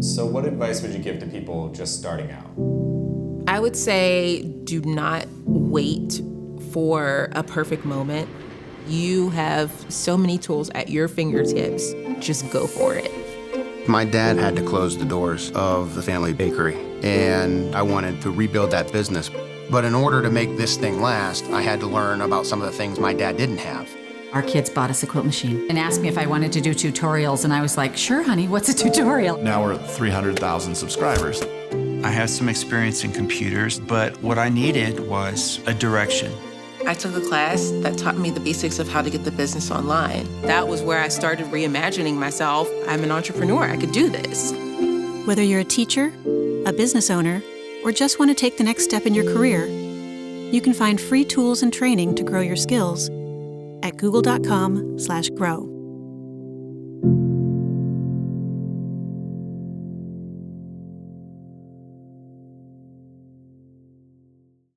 So what advice would you give to people just starting out? I would say do not wait for a perfect moment. You have so many tools at your fingertips. Just go for it. My dad had to close the doors of the family bakery, and I wanted to rebuild that business. But in order to make this thing last, I had to learn about some of the things my dad didn't have. Our kids bought us a quilt machine and asked me if I wanted to do tutorials, and I was like, sure, honey, what's a tutorial? Now we're at 300,000 subscribers. I have some experience in computers, but what I needed was a direction. I took a class that taught me the basics of how to get the business online. That was where I started reimagining myself. I'm an entrepreneur, I could do this. Whether you're a teacher, a business owner, or just want to take the next step in your career, you can find free tools and training to grow your skills at google.com/grow.